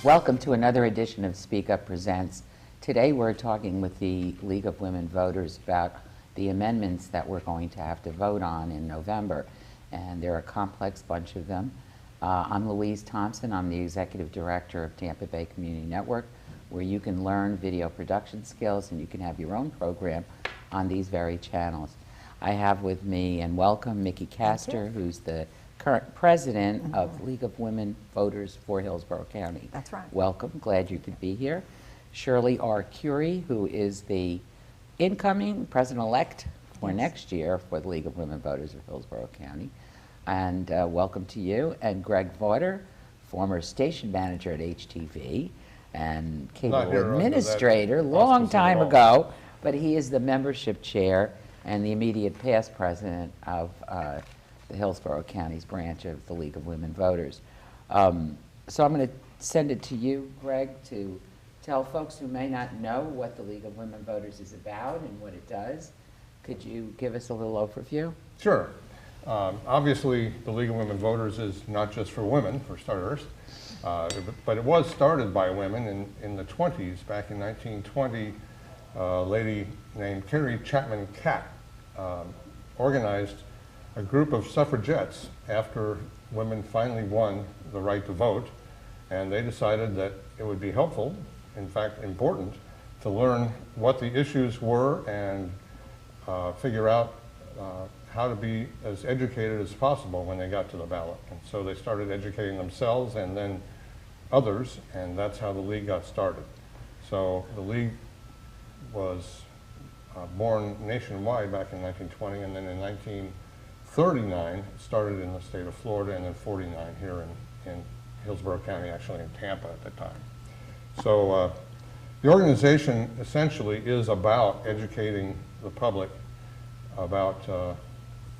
Welcome to another edition of Speak Up Presents. Today we're talking with the League of Women Voters about the amendments that we're going to have to vote on in November. And there are a complex bunch of them. I'm Louise Thompson. I'm the Executive Director of Tampa Bay Community Network, where you can learn video production skills and you can have your own program on these very channels. I have with me and welcome Mickey Castor, who's the current president of League of Women Voters for Hillsborough County. That's right. Welcome, glad you could be here. Shirley Arcuri, who is the incoming president-elect for next year for the League of Women Voters of Hillsborough County. And welcome to you. And Greg Vawter, former station manager at HTV and cable administrator, long time ago, but he is the membership chair and the immediate past president of the Hillsborough County's branch of the League of Women Voters. So I'm going to send it to you, Greg, to tell folks who may not know what the League of Women Voters is about and what it does. Could you give us a little overview? Sure. Obviously, the League of Women Voters is not just for women, for starters, but it was started by women in the 20s. Back in 1920, a lady named Carrie Chapman Catt organized a group of suffragettes after women finally won the right to vote, and they decided that it would be helpful, in fact important, to learn what the issues were and figure out how to be as educated as possible when they got to the ballot. And so they started educating themselves and then others, and that's how the League got started. So the League was born nationwide back in 1920, and then in 1939 it started in the state of Florida, and then 49 here in Hillsborough County, actually in Tampa at the time. So the organization essentially is about educating the public about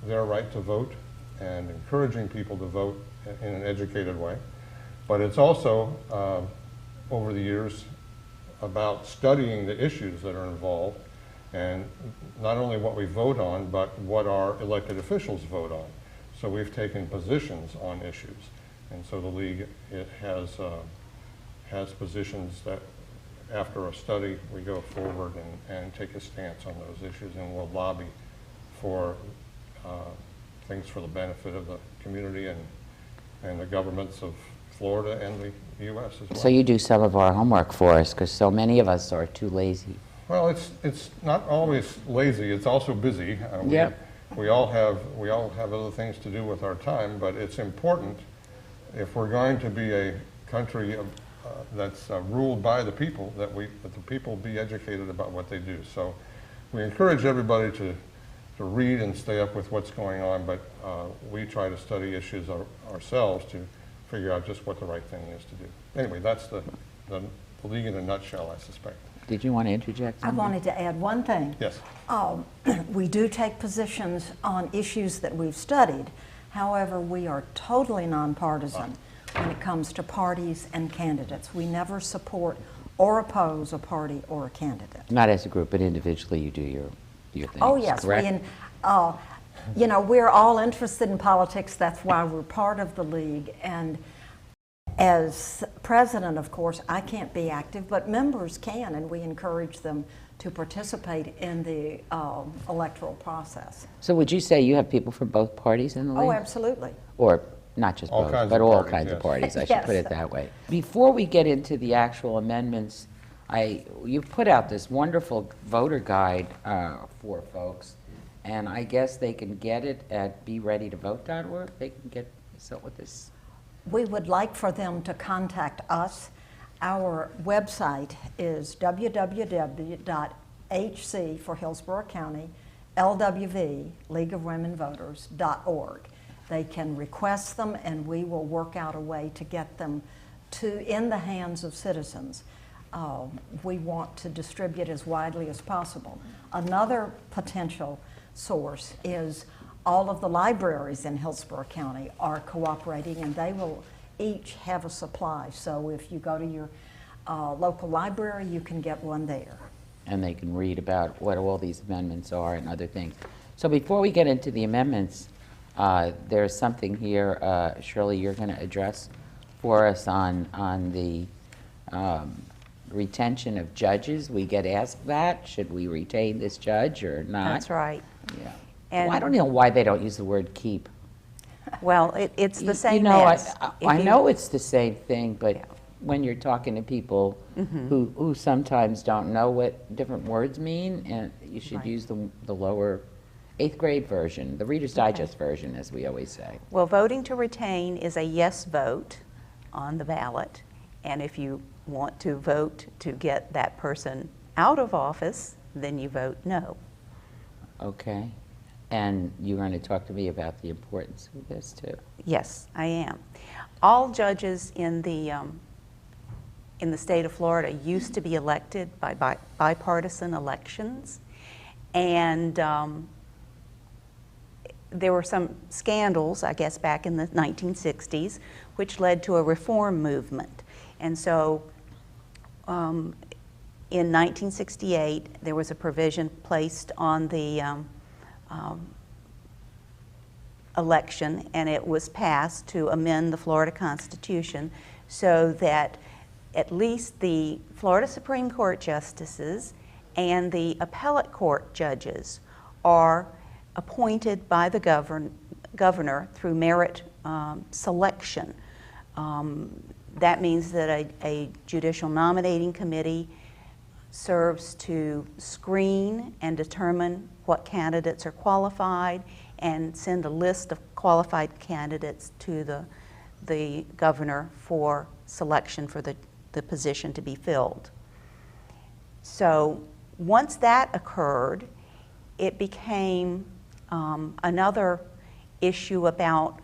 their right to vote and encouraging people to vote in an educated way. But it's also, over the years, about studying the issues that are involved, and not only what we vote on, but what our elected officials vote on. So we've taken positions on issues. And so the League, it has positions that after a study, we go forward and take a stance on those issues, and we'll lobby for things for the benefit of the community and the governments of Florida and the U.S. as well. So you do some of our homework for us, because so many of us are too lazy. Well, it's not always lazy. It's also busy. We all have other things to do with our time, but it's important if we're going to be a country that's ruled by the people, that the people be educated about what they do. So we encourage everybody to read and stay up with what's going on, but we try to study issues ourselves to figure out just what the right thing is to do. Anyway, that's the League in a nutshell, I suspect. Did you want to interject something? I wanted to add one thing. Yes. We do take positions on issues that we've studied. However, we are totally nonpartisan when it comes to parties and candidates. We never support or oppose a party or a candidate. Not as a group, but individually you do your things. Oh yes, correct? you know, we're all interested in politics. That's why we're part of the League. And as president, of course, I can't be active, but members can, and we encourage them to participate in the electoral process. So would you say you have people from both parties in the League? Oh, absolutely. Or not just both, but all kinds of parties, I should put it that way. Before we get into the actual amendments, you put out this wonderful voter guide for folks, and I guess they can get it at bereadytovote.org. They can get with this. We would like for them to contact us. Our website is www.hc for Hillsborough County, LWV, League of Women Voters.org. They can request them, and we will work out a way to get them in the hands of citizens. We want to distribute as widely as possible. Another potential source is all of the libraries in Hillsborough County are cooperating, and they will each have a supply. So if you go to your local library, you can get one there. And they can read about what all these amendments are and other things. So before we get into the amendments, there's something here, Shirley, you're going to address for us on the Retention of judges, we get asked that. Should we retain this judge or not? That's right. Yeah. And Well, I don't know why they don't use the word keep. well, it's the same You know, as. I know it's the same thing, but when you're talking to people who sometimes don't know what different words mean, and you should Right. use the lower 8th grade version, the Reader's Digest version, as we always say. Well, voting to retain is a yes vote on the ballot, and if you want to vote to get that person out of office, then you vote no. Okay. And you're going to talk to me about the importance of this too. Yes, I am. All judges in the state of Florida used to be elected by bipartisan elections, and there were some scandals, I guess, back in the 1960s, which led to a reform movement. And so in 1968, there was a provision placed on the election, and it was passed to amend the Florida Constitution so that at least the Florida Supreme Court justices and the appellate court judges are appointed by the governor through merit selection. That means that a judicial nominating committee serves to screen and determine what candidates are qualified and send a list of qualified candidates to the governor for selection for the position to be filled. So once that occurred, it became another issue about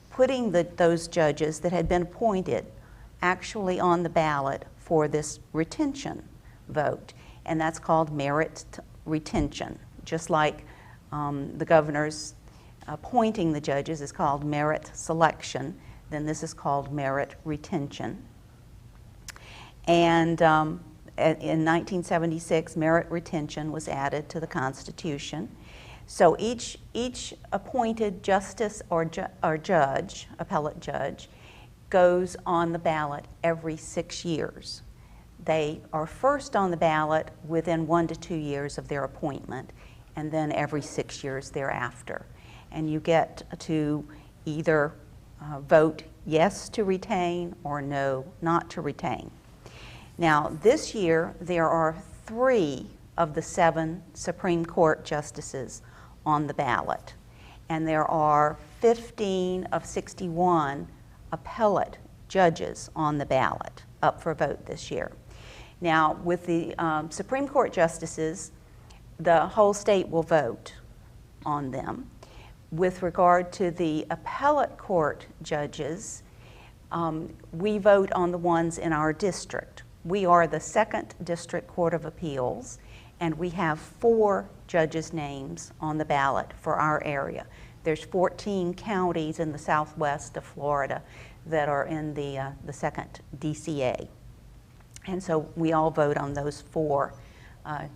putting those judges that had been appointed actually on the ballot for this retention vote, and that's called merit retention. Just like the governor's appointing the judges is called merit selection, then this is called merit retention. And in 1976, merit retention was added to the Constitution. So each appointed justice or judge, appellate judge, goes on the ballot every 6 years. They are first on the ballot within 1 to 2 years of their appointment, and then every 6 years thereafter. And you get to either vote yes to retain or no not to retain. Now, this year, there are 3 of the 7 Supreme Court justices on the ballot, and there are 15 of 61 appellate judges on the ballot up for vote this year. Now, with the Supreme Court justices, the whole state will vote on them. With regard to the appellate court judges, we vote on the ones in our district. We are the 2nd District Court of Appeals, and we have 4 judges' names on the ballot for our area. There's 14 counties in the southwest of Florida that are in the 2nd DCA. And so we all vote on those 4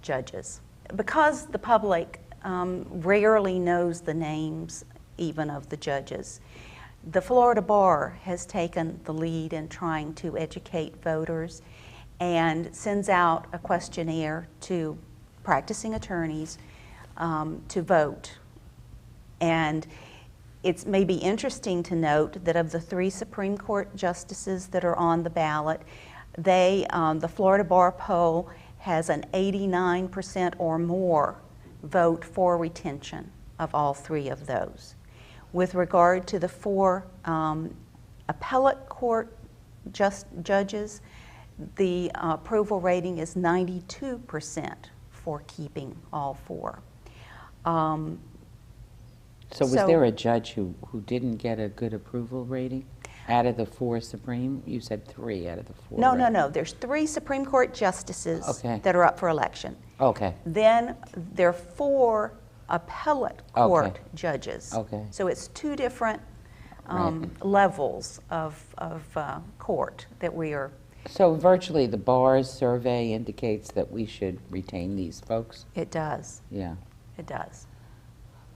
judges. Because the public rarely knows the names even of the judges, the Florida Bar has taken the lead in trying to educate voters and sends out a questionnaire to practicing attorneys to vote. And it's maybe interesting to note that of the 3 Supreme Court justices that are on the ballot, the Florida Bar poll has an 89% or more vote for retention of all 3 of those. With regard to the 4 appellate court judges, the approval rating is 92% for keeping all 4. So was there a judge who didn't get a good approval rating out of the 4 Supreme? You said 3 out of the 4. No, right? no, no. There's 3 Supreme Court justices Okay. that are up for election. Okay. Then there are 4 appellate court Okay. judges. Okay. So it's 2 different Right. levels of court that we are. So virtually the bar's survey indicates that we should retain these folks? It does. Yeah. It does.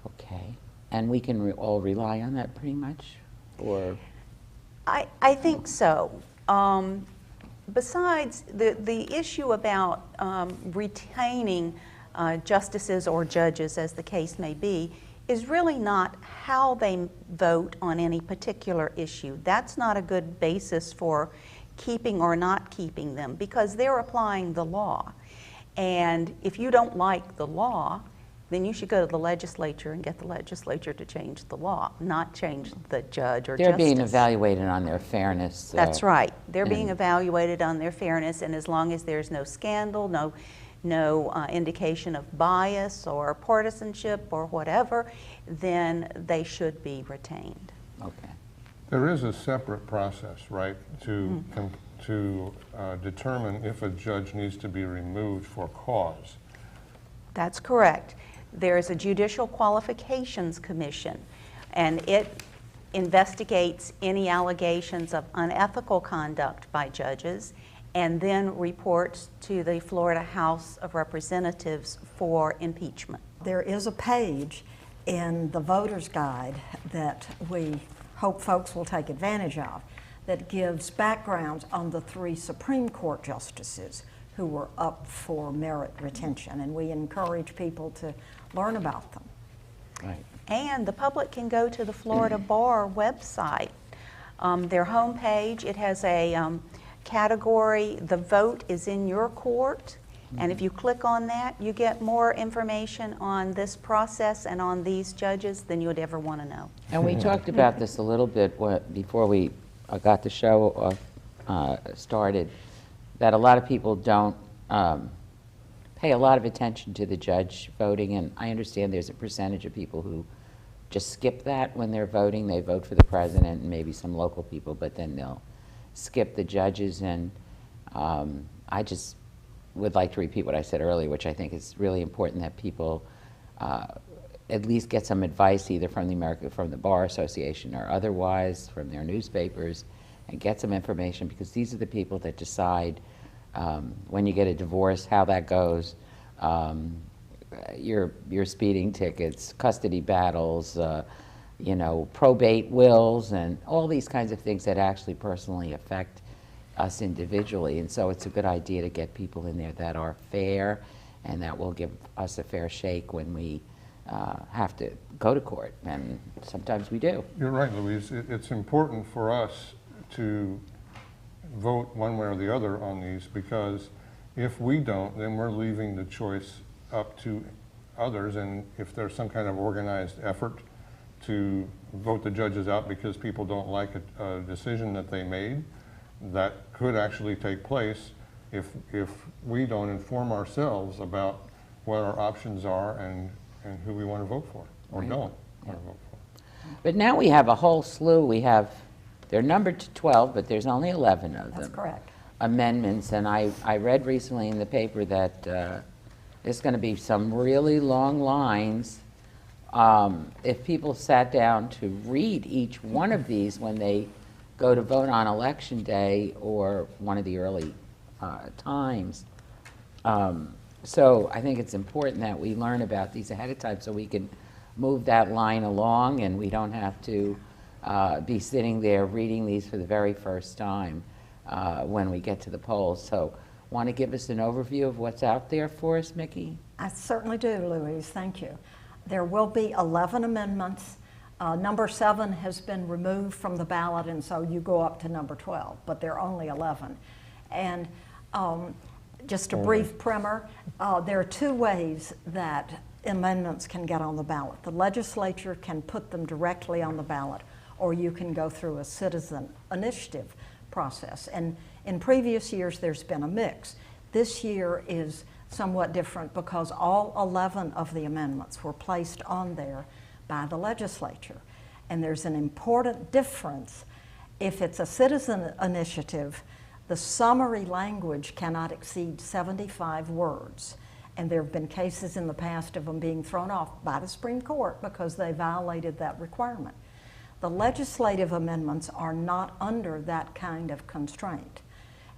Okay. And we can all rely on that pretty much? Or, I think so. besides the issue about retaining justices or judges, as the case may be, is really not how they vote on any particular issue. That's not a good basis for keeping or not keeping them, because they're applying the law. And if you don't like the law, then you should go to the legislature and get the legislature to change the law, not change the judge or They're justice. being evaluated on their fairness. That's right. They're being and- evaluated on their fairness, and as long as there's no scandal, no indication of bias or partisanship or whatever, then they should be retained. Okay. There is a separate process, right, to determine if a judge needs to be removed for cause. That's correct. There is a Judicial Qualifications Commission, and it investigates any allegations of unethical conduct by judges and then reports to the Florida House of Representatives for impeachment. There is a page in the voter's guide that we hope folks will take advantage of that gives backgrounds on the 3 Supreme Court justices who were up for merit retention, and we encourage people to learn about them. Right. And the public can go to the Florida Bar website. Their homepage, it has a category, the vote is in your court, and if you click on that, you get more information on this process and on these judges than you would ever want to know. And we talked about this a little bit before we got the show started, that a lot of people don't pay a lot of attention to the judge voting, and I understand there's a percentage of people who just skip that when they're voting. They vote for the president and maybe some local people, but then they'll skip the judges, and I just would like to repeat what I said earlier, which I think is really important, that people at least get some advice either from the Bar Association or otherwise from their newspapers, and get some information, because these are the people that decide when you get a divorce, how that goes, your speeding tickets, custody battles, you know, probate wills, and all these kinds of things that actually personally affect us individually. And so it's a good idea to get people in there that are fair and that will give us a fair shake when we have to go to court, and sometimes we do. You're right, Louise. It's important for us to vote one way or the other on these, because if we don't, then we're leaving the choice up to others, and if there's some kind of organized effort to vote the judges out because people don't like a decision that they made, that could actually take place if we don't inform ourselves about what our options are and who we want to vote for or Right. don't want to vote for. But now we have a whole slew. They're numbered to 12, but there's only 11 of them. That's correct. Amendments, and I read recently in the paper that there's going to be some really long lines. If people sat down to read each one of these when they go to vote on election day or one of the early times. So I think it's important that we learn about these ahead of time so we can move that line along, and we don't have to be sitting there reading these for the very first time when we get to the polls. So want to give us an overview of what's out there for us, Mickey? I certainly do, Louise, thank you. There will be 11 amendments. Number 7 has been removed from the ballot, and so you go up to number 12, but there are only 11. And just a brief primer, there are 2 ways that amendments can get on the ballot. The legislature can put them directly on the ballot, or you can go through a citizen initiative process. And in previous years, there's been a mix. This year is somewhat different because all 11 of the amendments were placed on there by the legislature. And there's an important difference. If it's a citizen initiative, the summary language cannot exceed 75 words. And there have been cases in the past of them being thrown off by the Supreme Court because they violated that requirement. The legislative amendments are not under that kind of constraint.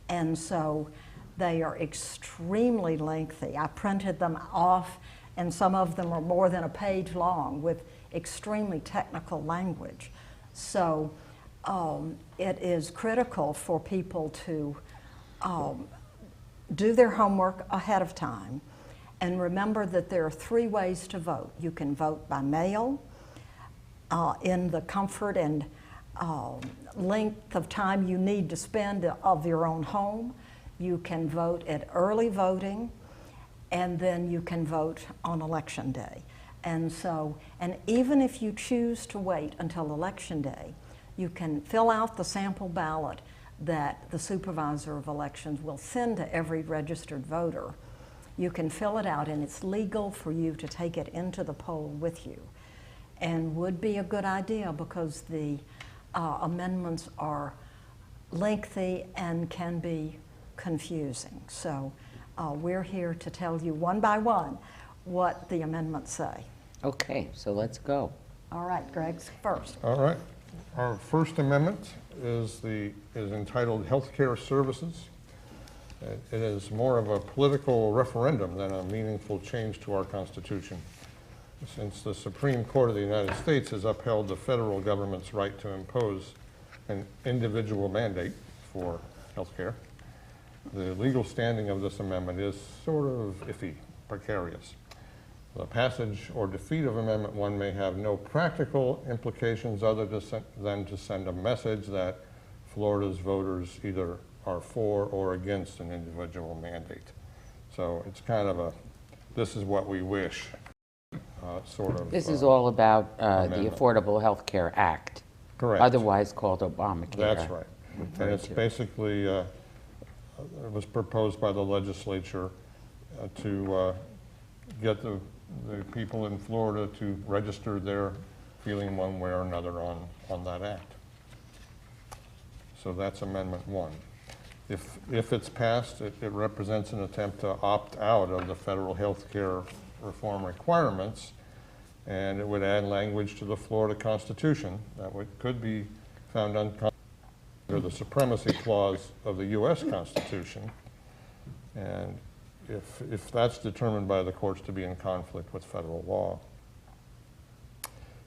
And so they are extremely lengthy. I printed them off, and some of them are more than a page long with extremely technical language. So it is critical for people to do their homework ahead of time and remember that there are 3 ways to vote. You can vote by mail in the comfort and length of time you need to spend of your own home. You can vote at early voting, and then you can vote on election day. And so, and even if you choose to wait until election day, you can fill out the sample ballot that the supervisor of elections will send to every registered voter. You can fill it out, and it's legal for you to take it into the poll with you. And would be a good idea because the amendments are lengthy and can be confusing. So we're here to tell you one by one what the amendments say. Okay, so let's go. All right, Greg's first. All right. Our first amendment is entitled Healthcare Services. It is more of a political referendum than a meaningful change to our Constitution, since the Supreme Court of the United States has upheld the federal government's right to impose an individual mandate for health care. The legal standing of this amendment is sort of iffy, precarious. The passage or defeat of Amendment 1 may have no practical implications other than to send a message that Florida's voters either are for or against an individual mandate. So it's kind of a, this is what we wish sort of. This is all about the amendment. Affordable Health Care Act. Correct. Otherwise called Obamacare. That's right. And it's basically, it was proposed by the legislature to get the people in Florida to register their feeling one way or another on that act. So that's Amendment 1. If it's passed, it represents an attempt to opt out of the federal health care reform requirements, and it would add language to the Florida Constitution that could be found unconstitutional under the Supremacy Clause of the U.S. Constitution. And if that's determined by the courts to be in conflict with federal law.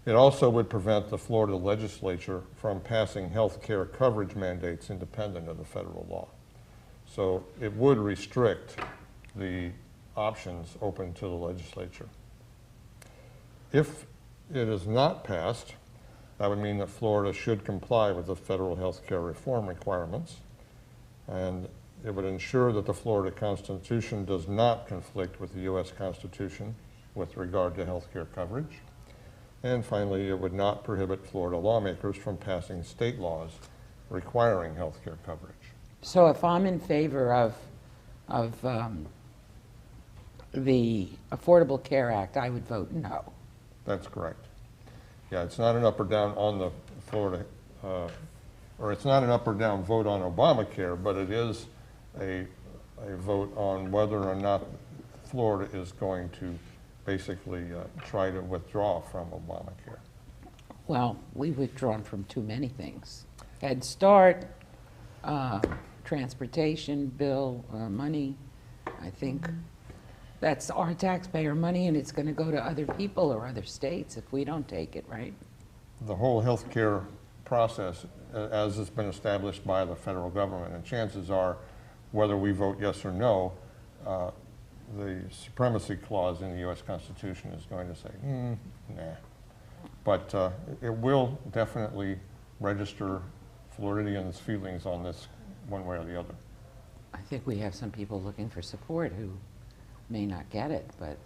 It also would prevent the Florida legislature from passing health care coverage mandates independent of the federal law. So it would restrict the options open to the legislature. If it is not passed, that would mean that Florida should comply with the federal health care reform requirements, and it would ensure that the Florida Constitution does not conflict with the U.S. Constitution with regard to health care coverage. And finally, it would not prohibit Florida lawmakers from passing state laws requiring health care coverage. So if I'm in favor of the Affordable Care Act, I would vote no. That's correct. Yeah, it's not an up or down on the Florida, or it's not an up or down vote on Obamacare, but it is a vote on whether or not Florida is going to basically try to withdraw from Obamacare. Well, we've withdrawn from too many things. Head Start, transportation bill, money. I think that's our taxpayer money, and it's going to go to other people or other states if we don't take it, right? The whole health care process, as has been established by the federal government, and chances are, whether we vote yes or no, the Supremacy Clause in the U.S. Constitution is going to say, nah. But it will definitely register Floridians' feelings on this one way or the other. I think we have some people looking for support who may not get it, but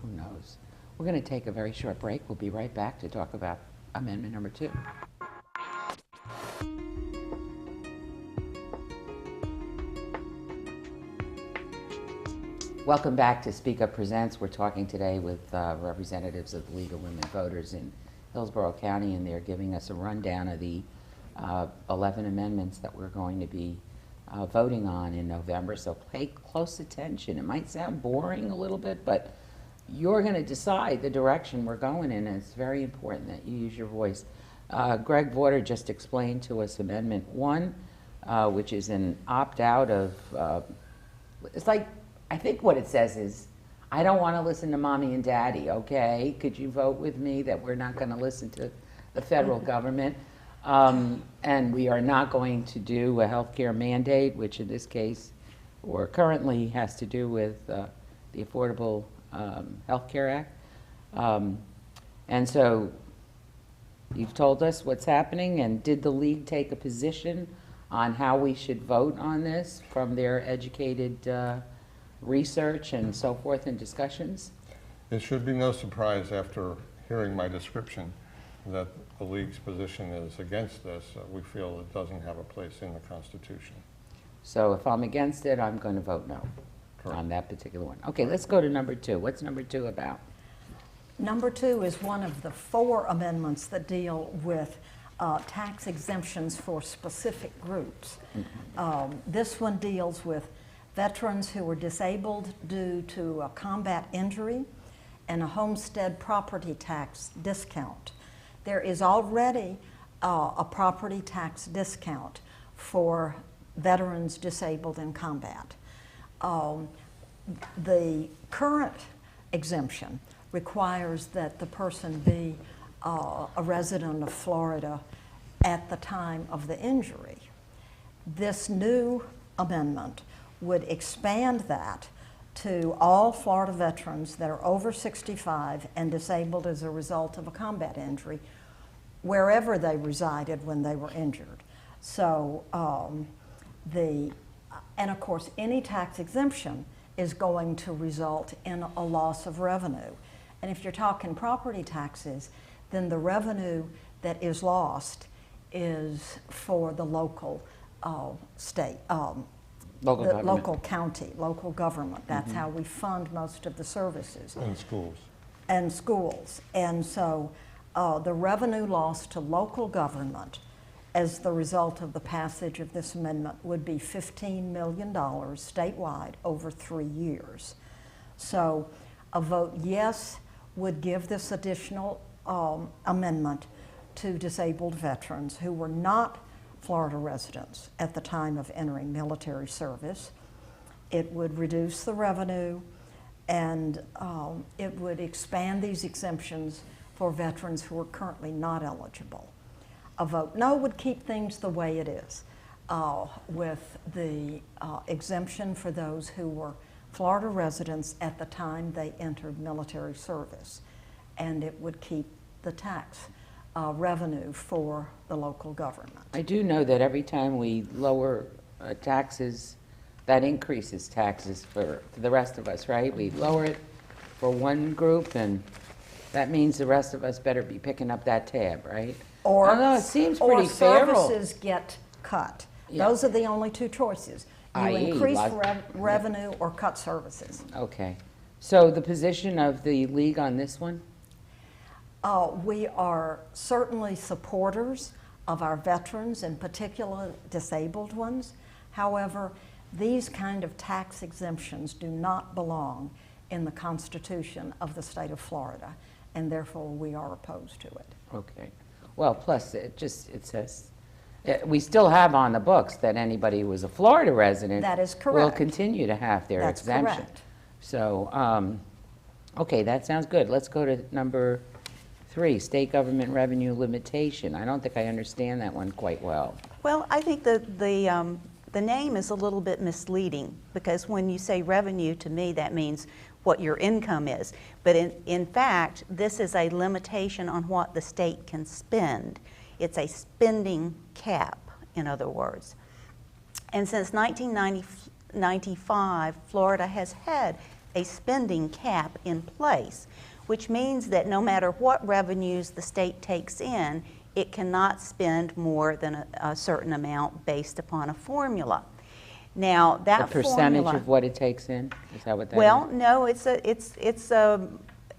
who knows. We're going to take a very short break. We'll be right back to talk about Amendment number 2. Welcome back to Speak Up Presents. We're talking today with representatives of the League of Women Voters in Hillsborough County, and they're giving us a rundown of the 11 amendments that we're going to be voting on in November. So pay close attention. It might sound boring a little bit, but you're going to decide the direction we're going in, and it's very important that you use your voice. Greg Vawter just explained to us Amendment 1, which is an opt-out of, it's like, I think what it says is, I don't want to listen to mommy and daddy, okay? Could you vote with me that we're not going to listen to the federal government? And we are not going to do a healthcare mandate, which in this case, or currently has to do with the Affordable Health Care Act. And so you've told us what's happening, and did the league take a position on how we should vote on this from their educated research and so forth and discussions? It should be no surprise after hearing my description that the league's position is against this. We feel it doesn't have a place in the Constitution. So if I'm against it, I'm going to vote no on that particular one. Okay, let's go to number 2. What's number 2 about? Number 2 is one of the 4 amendments that deal with tax exemptions for specific groups. This one deals with veterans who were disabled due to a combat injury and a homestead property tax discount. There is already a property tax discount for veterans disabled in combat. The current exemption requires that the person be a resident of Florida at the time of the injury. This new amendment would expand that to all Florida veterans that are over 65 and disabled as a result of a combat injury, wherever they resided when they were injured. So, and of course, any tax exemption is going to result in a loss of revenue. And if you're talking property taxes, then the revenue that is lost is for the local state, local county, local government. That's how we fund most of the services. And schools. And schools. And so the revenue lost to local government as the result of the passage of this amendment would be $15 million statewide over 3 years. So a vote yes would give this additional amendment to disabled veterans who were not Florida residents at the time of entering military service. It would reduce the revenue, and it would expand these exemptions for veterans who are currently not eligible. A vote no would keep things the way it is, with the exemption for those who were Florida residents at the time they entered military service, and it would keep the tax revenue for the local government. I do know that every time we lower taxes, that increases taxes for the rest of us, right? We lower it for one group, and that means the rest of us better be picking up that tab, right? Or, I don't know, it seems pretty fair. Or services get cut. Yeah. Those are the only 2 choices. You i.e. increase like- revenue or cut services. Okay. So the position of the league on this one? We are certainly supporters of our veterans, in particular disabled ones. However, these kind of tax exemptions do not belong in the Constitution of the state of Florida, and therefore we are opposed to it. Okay. Well, plus it says, we still have on the books that anybody who was a Florida resident That is will correct. continue to have their That's exemption. correct. So, okay, that sounds good. Let's go to number 3, state government revenue limitation. I don't think I understand that one quite well. Well, I think the name is a little bit misleading, because when you say revenue, to me that means what your income is. But in fact, this is a limitation on what the state can spend. It's a spending cap, in other words. And since 1995, Florida has had a spending cap in place, which means that no matter what revenues the state takes in, it cannot spend more than a certain amount based upon a formula. Now, that The percentage formula, of what it takes in? Is that what that well, is? no, it's a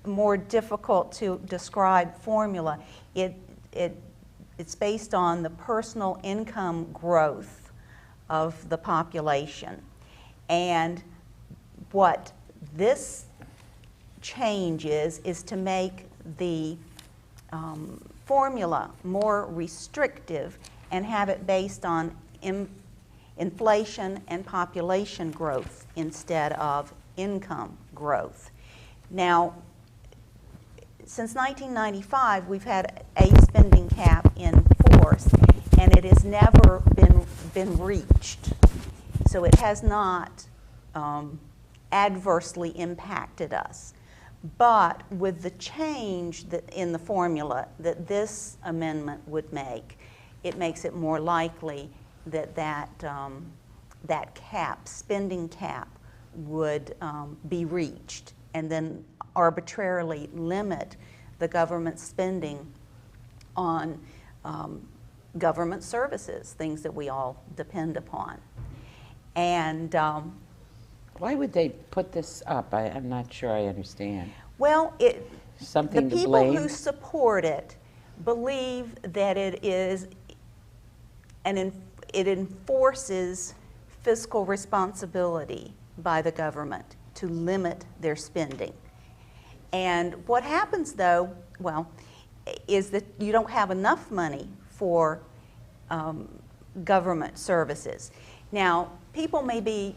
more difficult to describe formula. It's based on the personal income growth of the population. And what this change is to make the formula more restrictive and have it based on inflation and population growth instead of income growth. Now, since 1995, we've had a spending cap in course, and it has never been reached. So it has not adversely impacted us. But with the change in the formula that this amendment would make, it makes it more likely that that cap, spending cap, would be reached, and then arbitrarily limit the government spending on government services, things that we all depend upon. And Why would they put this up? I'm not sure I understand. well, Something the to people blame? who support it believe that it enforces fiscal responsibility by the government to limit their spending. And what happens, though, well, is that you don't have enough money for government services. Now, people may be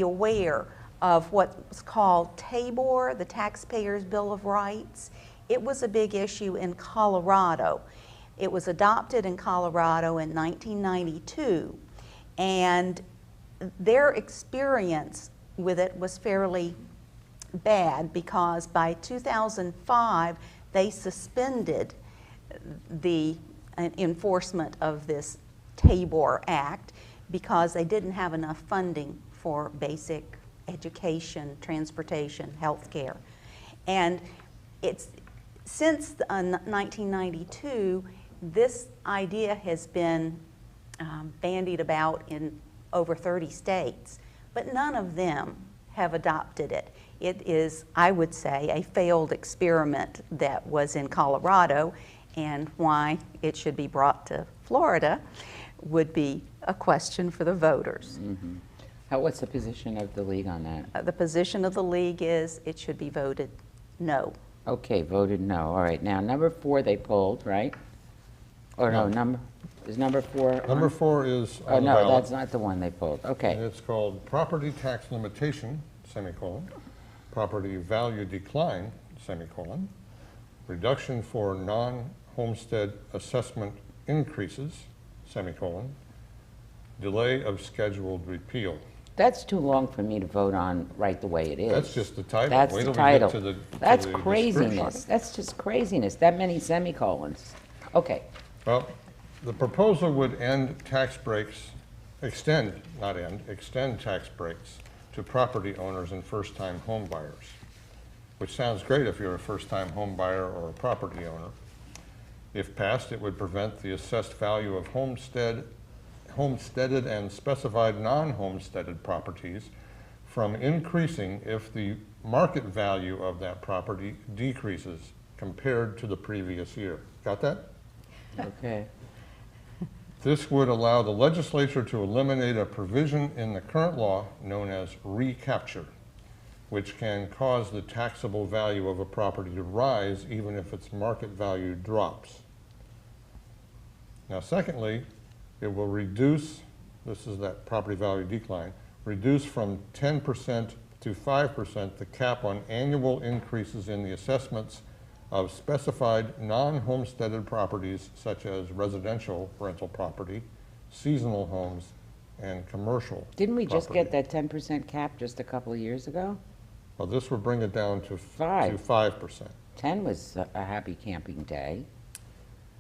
aware of what's called TABOR, the Taxpayers' Bill of Rights. It was a big issue in Colorado. It was adopted in Colorado in 1992, and their experience with it was fairly bad because by 2005 they suspended the enforcement of this TABOR Act because they didn't have enough funding for basic education, transportation, health care. And since 1992, this idea has been bandied about in over 30 states, but none of them have adopted it. It is, I would say, a failed experiment that was in Colorado, and why it should be brought to Florida would be a question for the voters. Mm-hmm. What's the position of the league on that? The position of the league is it should be voted no. Okay, voted no. All right, now number 4 they pulled, right? Or no, is number 4 Number on? 4 is Oh, on the no, ballot. that's not the one they pulled. And Okay. it's called property tax limitation, property value decline, reduction for non-homestead assessment increases, delay of scheduled repeal. That's too long for me to vote on right the way it is. That's just the title. That's Wait the till we get title. to the That's description. craziness. That's just craziness. That many semicolons. Okay. Well, the proposal would end tax breaks, extend tax breaks to property owners and first-time home buyers, which sounds great if you're a first-time home buyer or a property owner. If passed, it would prevent the assessed value of homesteaded and specified non-homesteaded properties from increasing if the market value of that property decreases compared to the previous year. Got that? Okay. This would allow the legislature to eliminate a provision in the current law known as recapture, which can cause the taxable value of a property to rise even if its market value drops. Now, secondly, it will reduce, this is that property value decline, reduce from 10% to 5% the cap on annual increases in the assessments of specified non-homesteaded properties such as residential rental property, seasonal homes, and commercial Didn't we just property. get that 10% cap just a couple of years ago? Well, this would bring it down to 5. 5%. 10 was a happy camping day.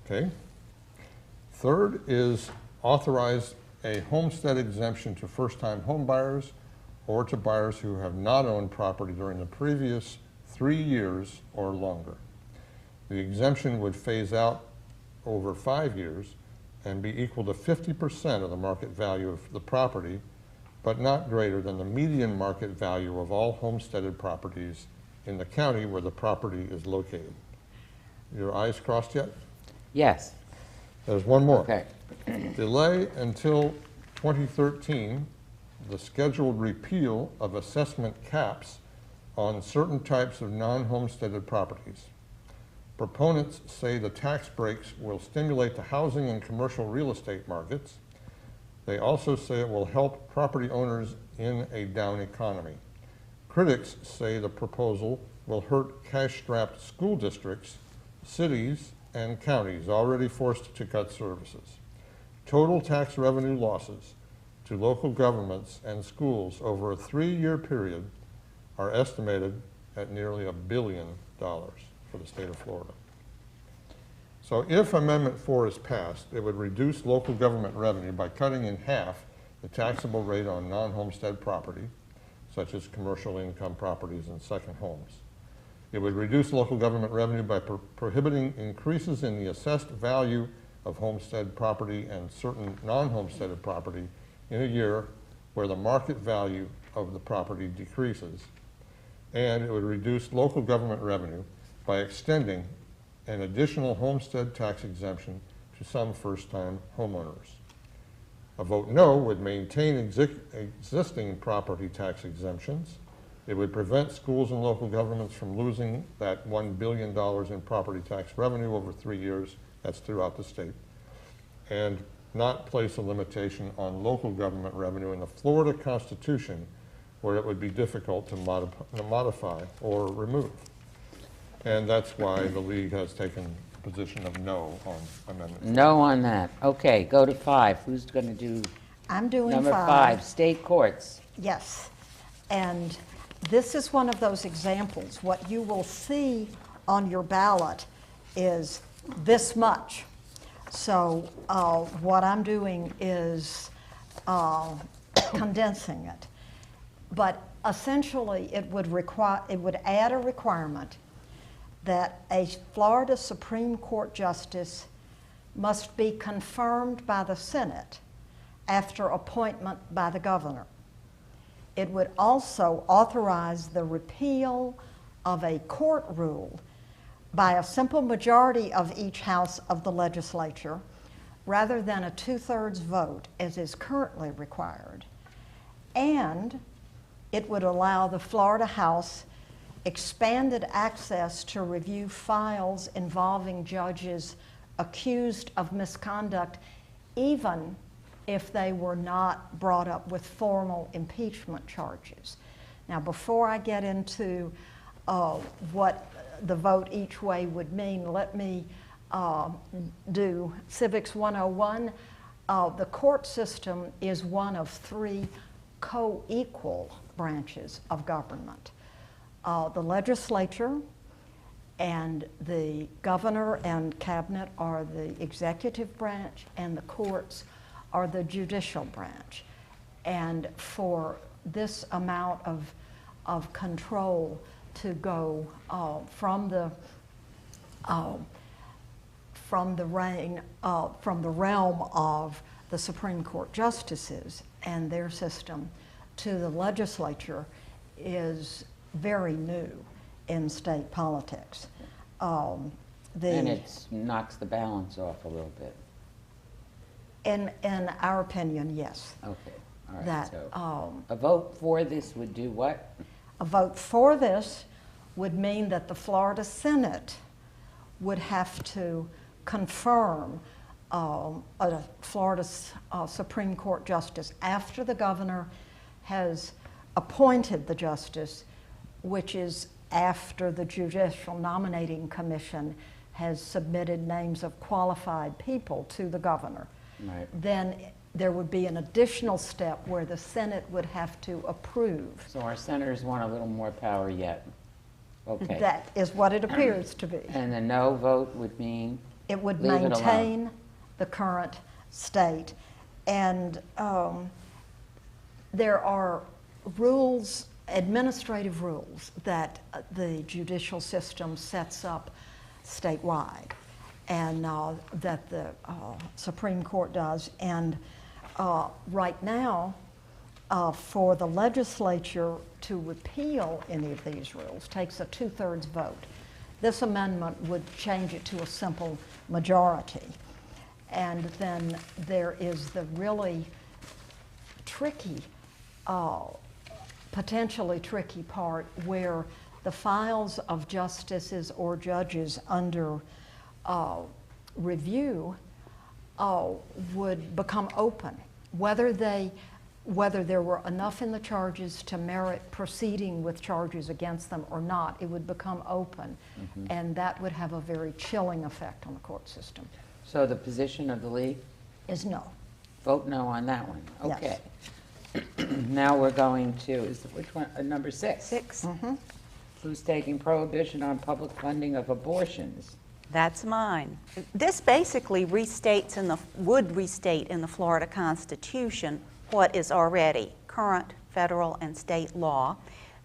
Okay. Third is authorize a homestead exemption to first-time home buyers or to buyers who have not owned property during the previous 3 years or longer. The exemption would phase out over 5 years and be equal to 50% of the market value of the property, but not greater than the median market value of all homesteaded properties in the county where the property is located. Your eyes crossed yet? Yes. There's one more. Okay. Delay until 2013 the scheduled repeal of assessment caps on certain types of non-homesteaded properties. Proponents say the tax breaks will stimulate the housing and commercial real estate markets. They also say it will help property owners in a down economy. Critics say the proposal will hurt cash-strapped school districts, cities, and counties already forced to cut services. Total tax revenue losses to local governments and schools over a 3-year period are estimated at nearly $1 billion for the state of Florida. So if Amendment 4 is passed, it would reduce local government revenue by cutting in half the taxable rate on non-homestead property, such as commercial income properties and second homes. It would reduce local government revenue by prohibiting increases in the assessed value of homestead property and certain non-homesteaded property in a year where the market value of the property decreases. And it would reduce local government revenue by extending an additional homestead tax exemption to some first-time homeowners. A vote no would maintain existing property tax exemptions. It would prevent schools and local governments from losing that $1 billion in property tax revenue over 3 years, that's throughout the state, and not place a limitation on local government revenue in the Florida Constitution, where it would be difficult to modify or remove. And that's why the League has taken the position of no on Amendment 4. No on that. Okay, go to 5. Who's going to do I'm doing number 5. 5, state courts? Yes, and this is one of those examples. What you will see on your ballot is this much. So what I'm doing is condensing it. But essentially, it would add a requirement that a Florida Supreme Court justice must be confirmed by the Senate after appointment by the governor. It would also authorize the repeal of a court rule by a simple majority of each house of the legislature rather than a 2/3 vote as is currently required. And it would allow the Florida House expanded access to review files involving judges accused of misconduct, even if they were not brought up with formal impeachment charges. Now, before I get into what the vote each way would mean, let me do Civics 101. The court system is one of 3 co-equal branches of government. The legislature and the governor and cabinet are the executive branch, and the courts are the judicial branch. And for this amount of control to go from the realm of the Supreme Court justices and their system to the legislature is very new in state politics. And it knocks the balance off a little bit. In our opinion, yes. Okay, all right. That, so a vote for this would do what? A vote for this would mean that the Florida Senate would have to confirm a Florida Supreme Court justice after the governor has appointed the justice, which is after the Judicial Nominating Commission has submitted names of qualified people to the governor. Right. Then there would be an additional step where the Senate would have to approve. So our senators want a little more power yet. Okay. That is what it appears to be. And the no vote would mean? It would leave it maintain alone. the current state. And there are rules, administrative rules, that the judicial system sets up statewide, and that the Supreme Court does. And right now, for the legislature to repeal any of these rules takes a 2/3 vote. This amendment would change it to a simple majority. And then there is the really tricky, potentially tricky part where the files of justices or judges under review would become open. Whether they whether there were enough in the charges to merit proceeding with charges against them or not, it would become open, and that would have a very chilling effect on the court system. So the position of the league? Is no. Vote no on that one. Yes. Okay. Now we're going to, which one, number 6? 6. Who's taking prohibition on public funding of abortions? That's mine. This basically would restate in the Florida Constitution what is already current federal and state law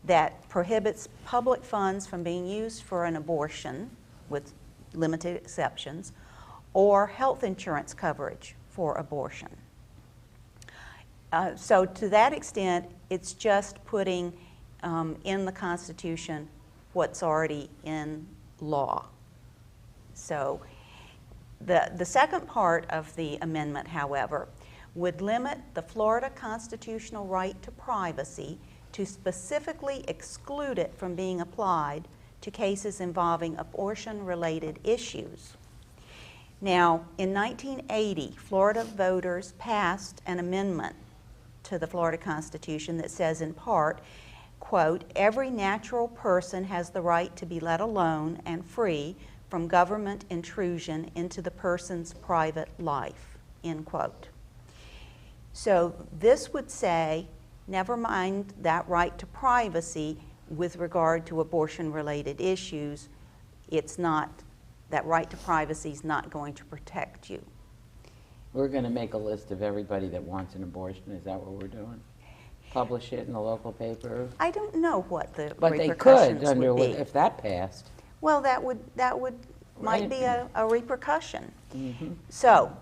that prohibits public funds from being used for an abortion, with limited exceptions, or health insurance coverage for abortion. So to that extent, it's just putting in the Constitution what's already in law. So the second part of the amendment, however, would limit the Florida constitutional right to privacy to specifically exclude it from being applied to cases involving abortion-related issues. Now, in 1980, Florida voters passed an amendment to the Florida Constitution that says in part, quote, "Every natural person has the right to be let alone and free from government intrusion into the person's private life," end quote. So this would say, never mind that right to privacy with regard to abortion-related issues, it's not, that right to privacy is not going to protect you. We're going to make a list of everybody that wants an abortion. Is that what we're doing? Publish it in the local paper? I don't know what the But they repercussions could, under, would be. if that passed. Well, that might Right. be a repercussion. So,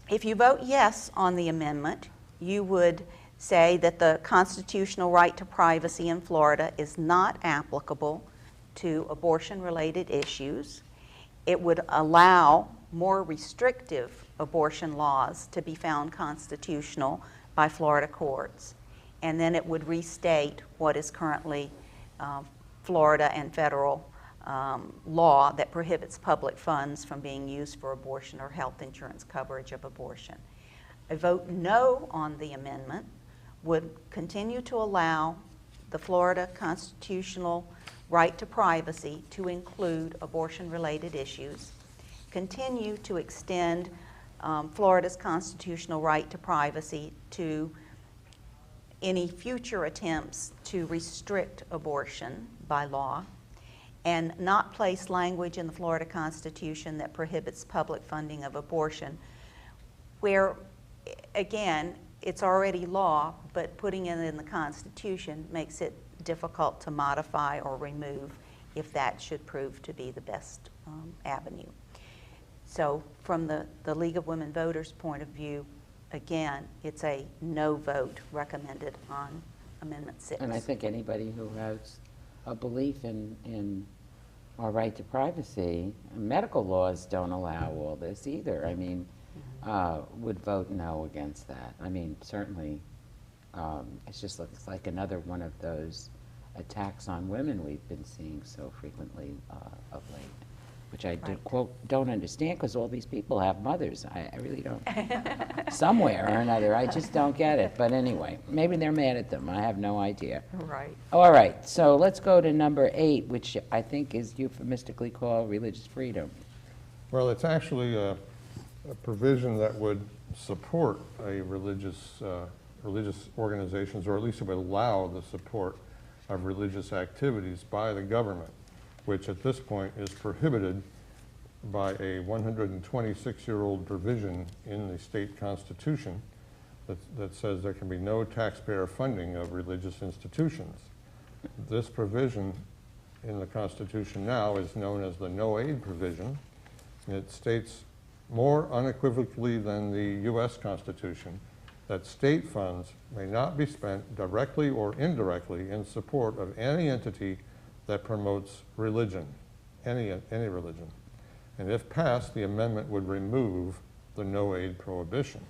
if you vote yes on the amendment, you would say that the constitutional right to privacy in Florida is not applicable to abortion-related issues. It would allow more restrictive abortion laws to be found constitutional by Florida courts. And then it would restate what is currently Florida and federal law that prohibits public funds from being used for abortion or health insurance coverage of abortion. A vote no on the amendment would continue to allow the Florida constitutional right to privacy to include abortion-related issues, continue to extend Florida's constitutional right to privacy to any future attempts to restrict abortion by law, and not place language in the Florida Constitution that prohibits public funding of abortion, where, again, it's already law, but putting it in the Constitution makes it difficult to modify or remove if that should prove to be the best avenue. So from the League of Women Voters' point of view, again, it's a no vote recommended on Amendment 6. And I think anybody who has a belief in our right to privacy, medical laws don't allow all this either. I mean, would vote no against that. I mean, certainly, it just looks like another one of those attacks on women we've been seeing so frequently of late, which I don't understand, because all these people have mothers. I really don't. Somewhere or another, I just don't get it. But anyway, maybe they're mad at them. I have no idea. Right. All right, so let's go to number 8, which I think is euphemistically called religious freedom. Well, it's actually a provision that would support a religious organizations, or at least it would allow the support of religious activities by the government, which at this point is prohibited by a 126-year-old provision in the state constitution that says there can be no taxpayer funding of religious institutions. This provision in the Constitution now is known as the no aid provision. It states more unequivocally than the U.S. Constitution that state funds may not be spent directly or indirectly in support of any entity that promotes religion, any religion. And if passed, the amendment would remove the no aid prohibition.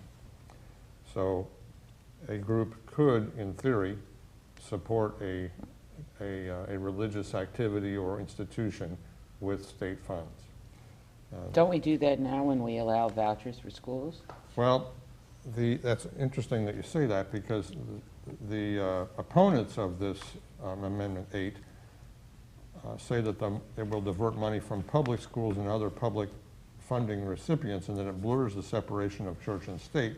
So a group could, in theory, support a religious activity or institution with state funds. Don't we do that now when we allow vouchers for schools? Well, That's interesting that you say that, because the opponents of this Amendment 8 say that it will divert money from public schools and other public funding recipients, and that it blurs the separation of church and state.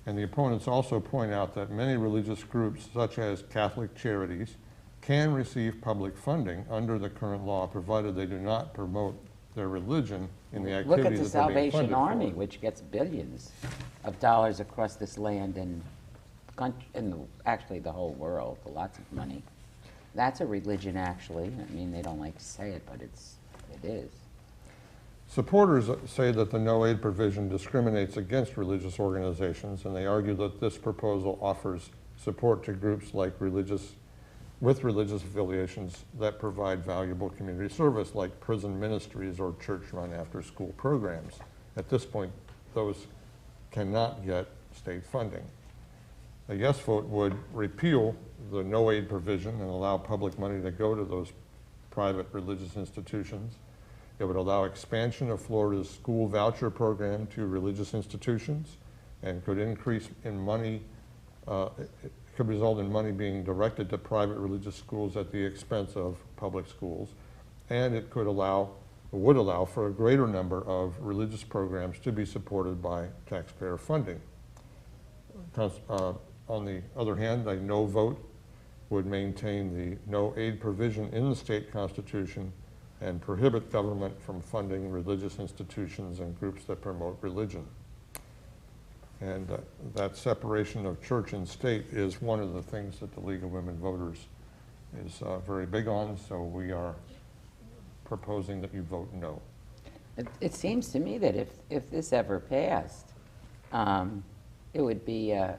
And the opponents also point out that many religious groups, such as Catholic charities, can receive public funding under the current law, provided they do not promote their religion in the Look at activities the that they're being Salvation funded Army, for. which gets billions of dollars across this land and actually the whole world, lots of money. That's a religion, actually. I mean, they don't like to say it, but it is. Supporters say that the no aid provision discriminates against religious organizations, and they argue that this proposal offers support to groups like with religious affiliations that provide valuable community service, like prison ministries or church-run after-school programs. At this point, those cannot get state funding. A yes vote would repeal the no aid provision and allow public money to go to those private religious institutions. It would allow expansion of Florida's school voucher program to religious institutions, and could increase in money, it could result in money being directed to private religious schools at the expense of public schools. And it would allow for a greater number of religious programs to be supported by taxpayer funding. On the other hand, a no vote would maintain the no aid provision in the state constitution and prohibit government from funding religious institutions and groups that promote religion. And that separation of church and state is one of the things that the League of Women Voters is very big on, so we are proposing that you vote no. It seems to me that if this ever passed, it would be a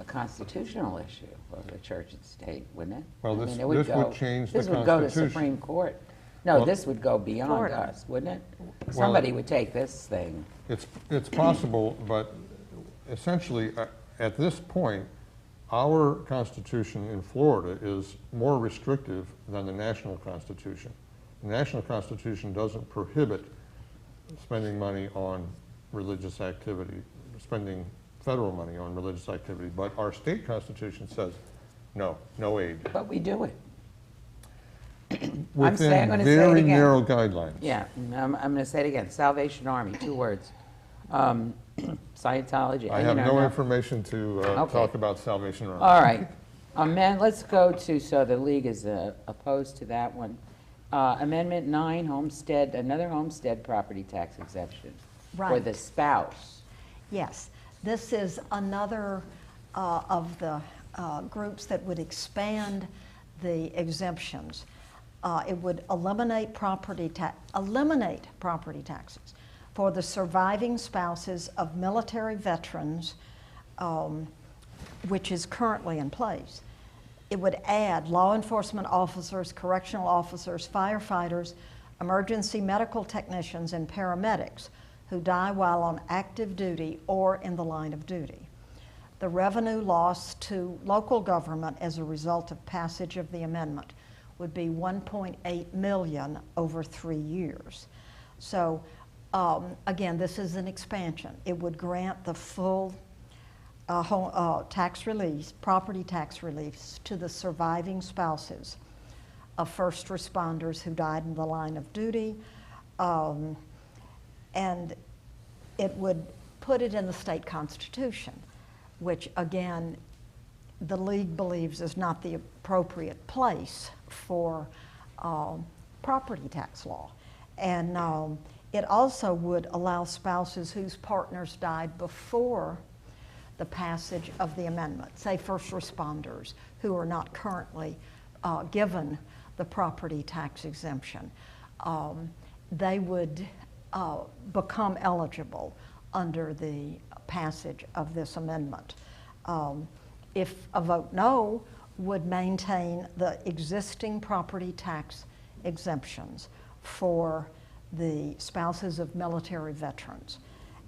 constitutional issue of the church and state, wouldn't it? Well, I this mean, would change the This would go to Constitution. Supreme Court. No, Well, this would go beyond Florida. us, wouldn't it? Somebody would take this thing. It's possible, but essentially, at this point, our Constitution in Florida is more restrictive than the national Constitution. The national Constitution doesn't prohibit spending money on religious activity, spending federal money on religious activity, but our state Constitution says no aid. But we do it. Within gonna say it very again. narrow guidelines. Yeah, I'm going to say it again. Salvation Army, 2 words. Scientology. I have no information to Okay. talk about Salvation Army. All right. Let's go to, so the League is opposed to that one. Amendment 9, homestead, another homestead property tax exemption for Right. the spouse. Yes, this is another of the groups that would expand the exemptions. It would eliminate property taxes for the surviving spouses of military veterans, which is currently in place. It would add law enforcement officers, correctional officers, firefighters, emergency medical technicians, and paramedics who die while on active duty or in the line of duty. The revenue loss to local government as a result of passage of the amendment would be $1.8 million over 3 years. So again, this is an expansion. It would grant the full tax release, property tax release to the surviving spouses of first responders who died in the line of duty, and it would put it in the state constitution, which again, the League believes is not the appropriate place for property tax law. And it also would allow spouses whose partners died before the passage of the amendment, say first responders who are not currently given the property tax exemption, they would become eligible under the passage of this amendment. If a vote no, would maintain the existing property tax exemptions for the spouses of military veterans.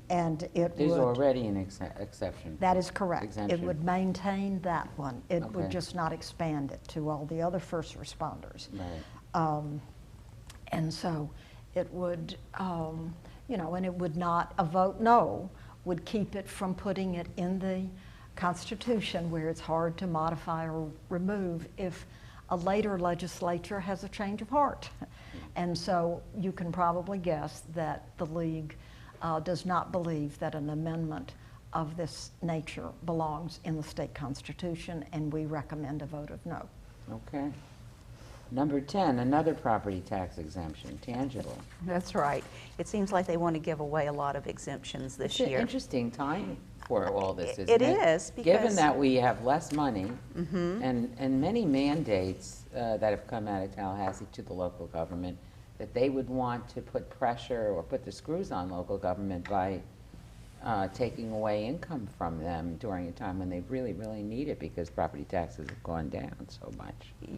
And it There's would, already an exception. that is correct. Exemption. It would maintain that one. It would Okay. just not expand it to all the other first responders. Right. And so it would, and it would not, a vote no would keep it from putting it in the Constitution where it's hard to modify or remove if a later legislature has a change of heart. And so you can probably guess that the League does not believe that an amendment of this nature belongs in the state constitution, and we recommend a vote of no. Okay. Number 10, another property tax exemption, tangible. That's right. It seems like they want to give away a lot of exemptions this It's an year. interesting time for all this, isn't It it? is, Given because- that we have less money and many mandates that have come out of Tallahassee to the local government, that they would want to put pressure or put the screws on local government by taking away income from them during a time when they really, really need it because property taxes have gone down so much.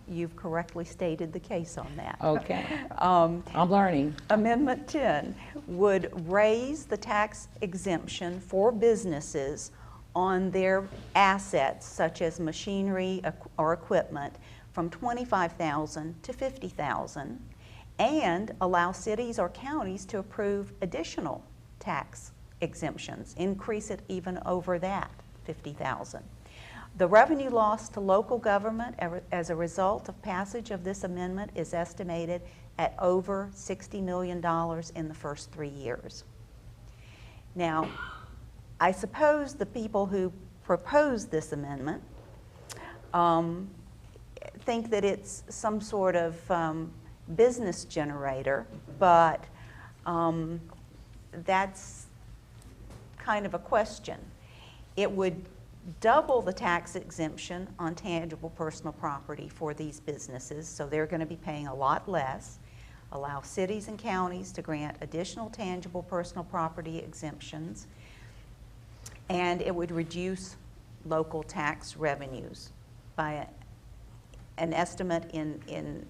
You've correctly stated the case on that. Okay. I'm learning. Amendment 10 would raise the tax exemption for businesses on their assets such as machinery or equipment from $25,000 to $50,000 and allow cities or counties to approve additional tax exemptions, increase it even over that, $50,000. The revenue loss to local government as a result of passage of this amendment is estimated at over $60 million in the first 3 years. Now, I suppose the people who proposed this amendment think that it's some sort of business generator, but that's kind of a question. It would double the tax exemption on tangible personal property for these businesses, so they're going to be paying a lot less, allow cities and counties to grant additional tangible personal property exemptions, and it would reduce local tax revenues by an estimate in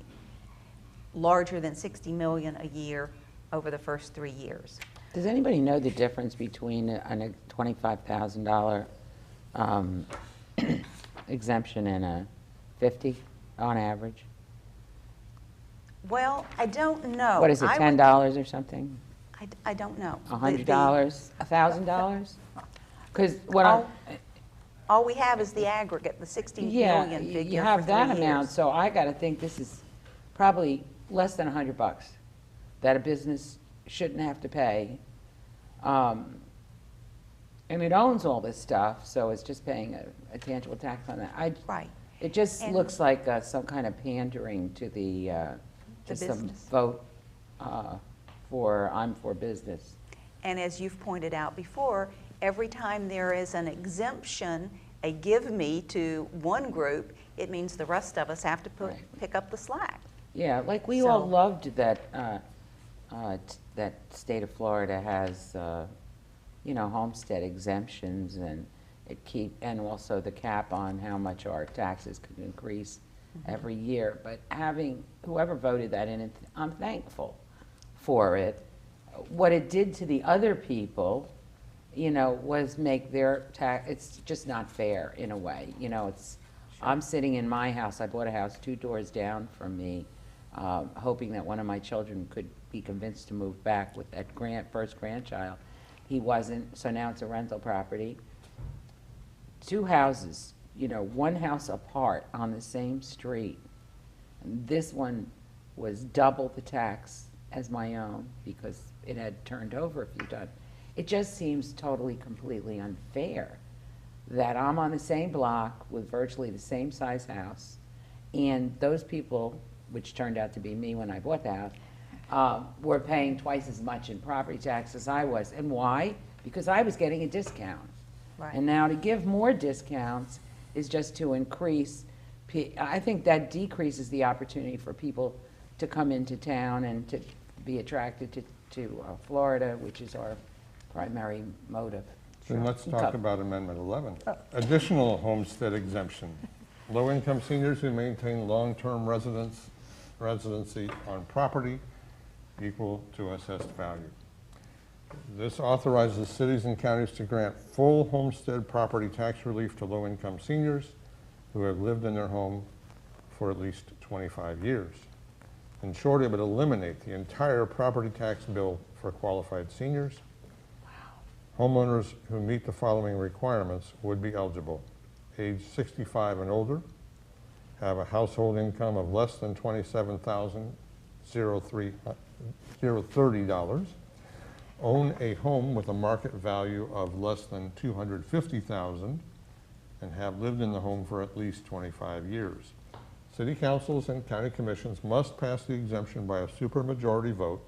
larger than $60 million a year over the first 3 years. Does anybody know the difference between a $25,000 exemption and a 50 on average? Well, I don't know. What is it, $10 or something? I don't know. $100? $1,000? Because what All we have is the aggregate, the 60 million figure you have for that 3 amount, years. so I got to think this is probably less than $100 that a business shouldn't have to pay. And it owns all this stuff, so it's just paying a tangible tax on that. Right. It just And- looks like some kind of pandering to the some business. vote I'm for business. And as you've pointed out before, every time there is an exemption, a give me to one group, it means the rest of us have to Right. pick up the slack. Yeah, like we So- all loved that that state of Florida has homestead exemptions, and and also the cap on how much our taxes could increase every year. But whoever voted that in, I'm thankful for it. What it did to the other people, was make their tax. It's just not fair in a way. I'm sitting in my house. I bought a house 2 doors down from me, hoping that one of my children could be convinced to move back with that first grandchild. He wasn't, so now it's a rental property. 2 houses, one house apart on the same street. And this one was double the tax as my own because it had turned over a few times. It just seems totally, completely unfair that I'm on the same block with virtually the same size house, and those people, which turned out to be me when I bought the house, were paying twice as much in property tax as I was. And why? Because I was getting a discount. Right. And now to give more discounts is just to increase, I think that decreases the opportunity for people to come into town and to be attracted to Florida, which is our primary motive. Then let's talk Okay. about Amendment 11. Additional homestead exemption. Low-income seniors who maintain long-term residency on property equal to assessed value. This authorizes cities and counties to grant full homestead property tax relief to low-income seniors who have lived in their home for at least 25 years. In short, it would eliminate the entire property tax bill for qualified seniors. Homeowners who meet the following requirements would be eligible. Age 65 and older, have a household income of less than $27,030, own a home with a market value of less than $250,000, and have lived in the home for at least 25 years. City councils and county commissions must pass the exemption by a supermajority vote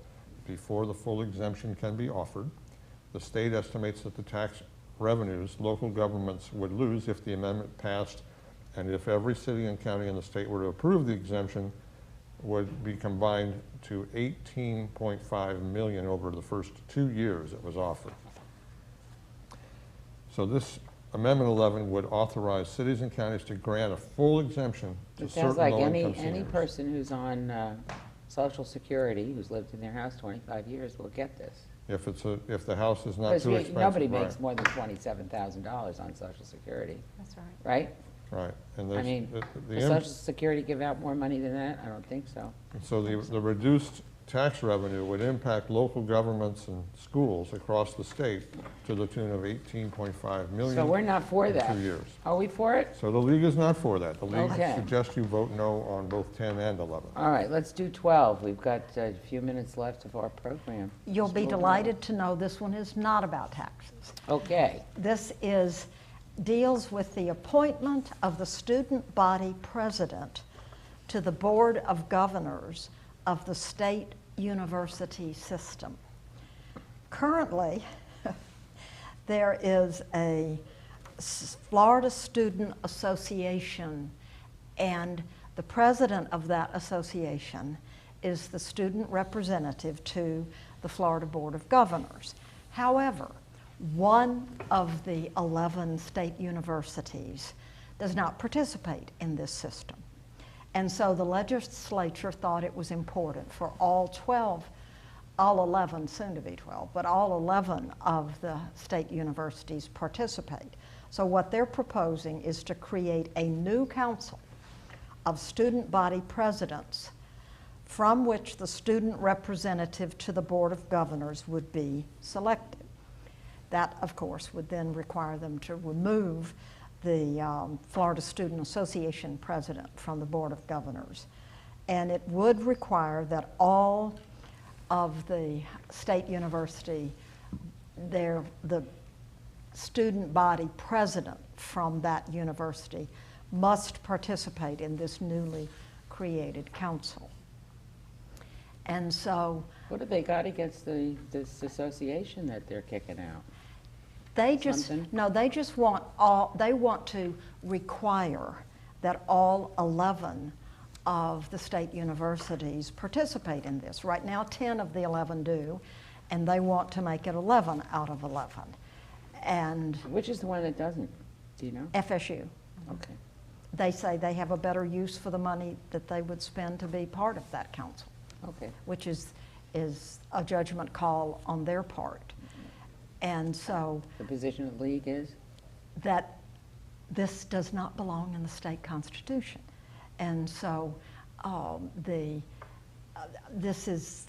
before the full exemption can be offered. The state estimates that the tax revenues local governments would lose if the amendment passed, and if every city and county in the state were to approve the exemption, would be combined to $18.5 million over the first 2 years it was offered. So this Amendment 11 would authorize cities and counties to grant a full exemption to It certain sounds like low-income any seniors. person who's on Social Security, who's lived in their house 25 years, will get this. If the house is not Because too expensive. nobody right, makes more than $27,000 on Social Security, That's right. right? Right. And I there's mean, the does im- Social Security give out more money than that? I don't think so. So the reduced tax revenue would impact local governments and schools across the state to the tune of $18.5 million. So we're not for in that. 2 years. Are we for it? So the league is not for that. The league Okay. suggests you vote no on both 10 and 11. All right, let's do 12. We've got a few minutes left of our program. You'll be Let's move on. delighted to know this one is not about taxes. Okay. This deals with the appointment of the student body president to the Board of Governors of the state university system. Currently, there is a Florida Student Association, and the president of that association is the student representative to the Florida Board of Governors. However, one of the 11 state universities does not participate in this system. And so the legislature thought it was important for all 11, soon to be 12, but all 11 of the state universities participate. So what they're proposing is to create a new council of student body presidents from which the student representative to the Board of Governors would be selected. That, of course, would then require them to remove the Florida Student Association president from the Board of Governors. And it would require that all of the state university, the student body president from that university must participate in this newly created council. And so What have they got against this association that they're kicking out? they just, Something? no, they just want they want to require that all 11 of the state universities participate in this. Right now, 10 of the 11 do, and they want to make it 11 out of 11. And Which is the one that doesn't? Do you know? FSU, Okay. they say they have a better use for the money that they would spend to be part of that council, Okay. which is a judgment call on their part. And so The position of the league is? that this does not belong in the state constitution. And so this is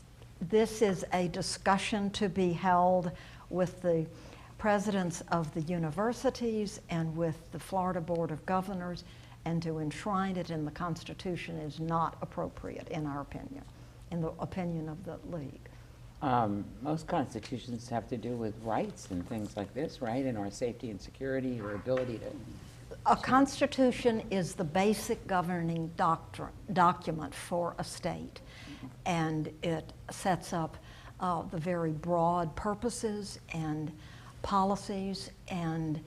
a discussion to be held with the presidents of the universities and with the Florida Board of Governors, and to enshrine it in the Constitution is not appropriate, in our opinion, in the opinion of the league. Most constitutions have to do with rights and things like this, right? And our safety and security, or ability to... A constitution is the basic governing document for a state, and it sets up the very broad purposes and policies, and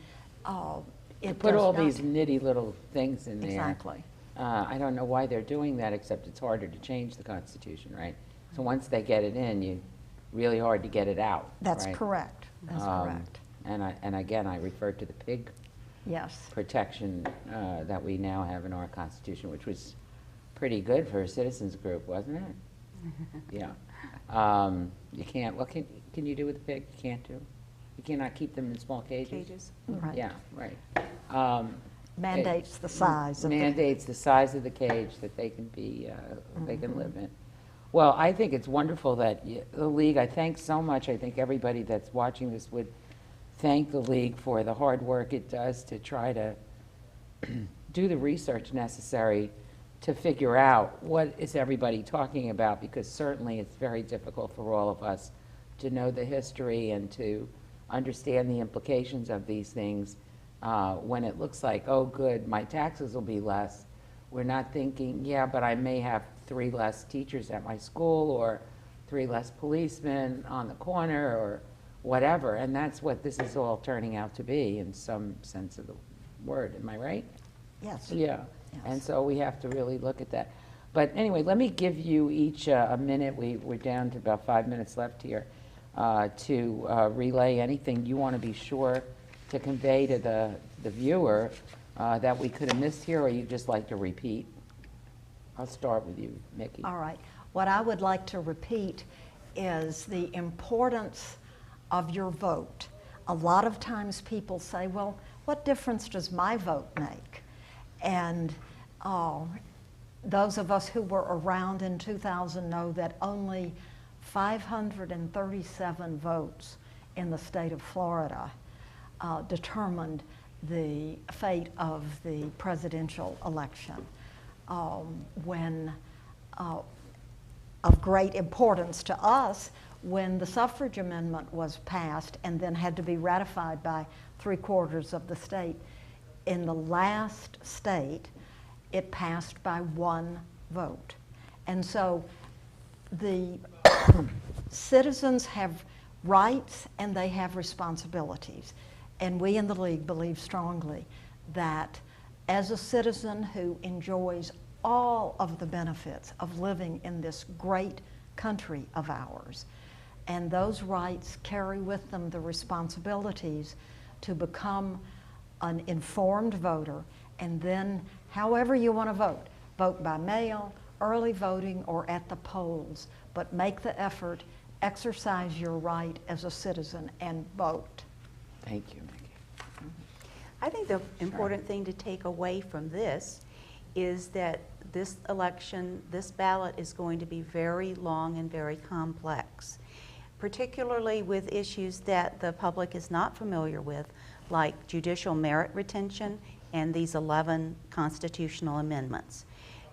it Put does all not- these nitty little things in there. Exactly. I don't know why they're doing that, except it's harder to change the Constitution, right? So once they get it in, really hard to get it out. That's right? correct. That's correct. And again, I refer to the pig Yes. protection that we now have in our Constitution, which was pretty good for a citizens group, wasn't it? Yeah. You can't, what can you do with a pig? You can't do? You cannot keep them in small cages? Right. Yeah, right. Mandates the size of Mandates the size of the cage that they can be, they can live in. Well, I think it's wonderful that the league, I thank so much, I think everybody that's watching this would thank the League for the hard work it does to try to do the research necessary to figure out what is everybody talking about, because certainly it's very difficult for all of us to know the history and to understand the implications of these things when it looks like, oh good, my taxes will be less. We're not thinking, yeah, but I may have 3 less teachers at my school, or 3 less policemen on the corner, or whatever. And that's what this is all turning out to be in some sense of the word. Am I right? Yes. Yeah. Yes. And so we have to really look at that. But anyway, let me give you each a minute. We're down to about 5 minutes left here to relay anything you want to be sure to convey to the viewer that we could have missed here, or you'd just like to repeat. I'll start with you, Nikki. All right. What I would like to repeat is the importance of your vote. A lot of times people say, well, what difference does my vote make? And those of us who were around in 2000 know that only 537 votes in the state of Florida determined the fate of the presidential election. When of great importance to us, when the suffrage amendment was passed and then had to be ratified by 3/4 of the state, in the last state, it passed by 1 vote. And so the citizens have rights and they have responsibilities. And we in the League believe strongly that as a citizen who enjoys all of the benefits of living in this great country of ours, and those rights carry with them the responsibilities to become an informed voter, and then however you want to vote, vote by mail, early voting, or at the polls, but make the effort, exercise your right as a citizen, and vote. Thank you, Nikki. I think the important thing to take away from this is that this election, this ballot is going to be very long and very complex, particularly with issues that the public is not familiar with, like judicial merit retention and these 11 constitutional amendments.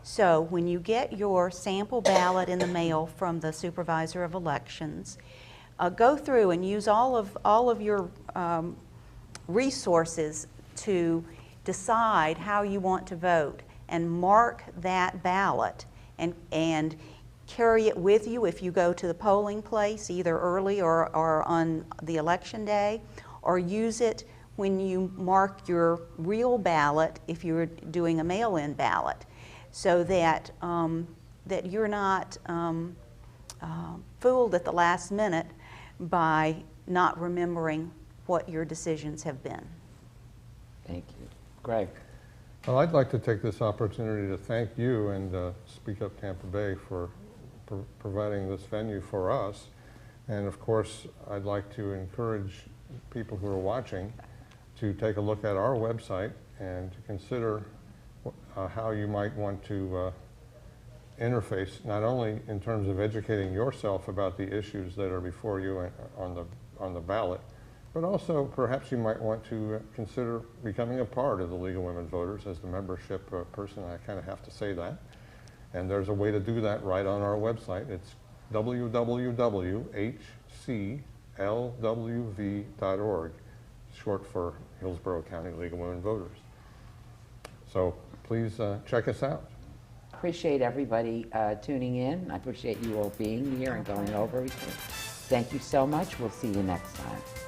So when you get your sample ballot in the mail from the supervisor of elections, go through and use all of your resources to decide how you want to vote, and mark that ballot and carry it with you if you go to the polling place, either early or on the election day, or use it when you mark your real ballot if you're doing a mail-in ballot, so that that you're not fooled at the last minute by not remembering what your decisions have been. Thank you. Greg. Well, I'd like to take this opportunity to thank you and Speak Up Tampa Bay for providing this venue for us. And of course, I'd like to encourage people who are watching to take a look at our website and to consider how you might want to interface, not only in terms of educating yourself about the issues that are before you on the ballot, but also perhaps you might want to consider becoming a part of the League of Women Voters as the membership person. I kind of have to say that. And there's a way to do that right on our website. It's www.hclwv.org, short for Hillsborough County League of Women Voters. So please check us out. Appreciate everybody tuning in. I appreciate you all being here and going over everything. Thank you so much. We'll see you next time.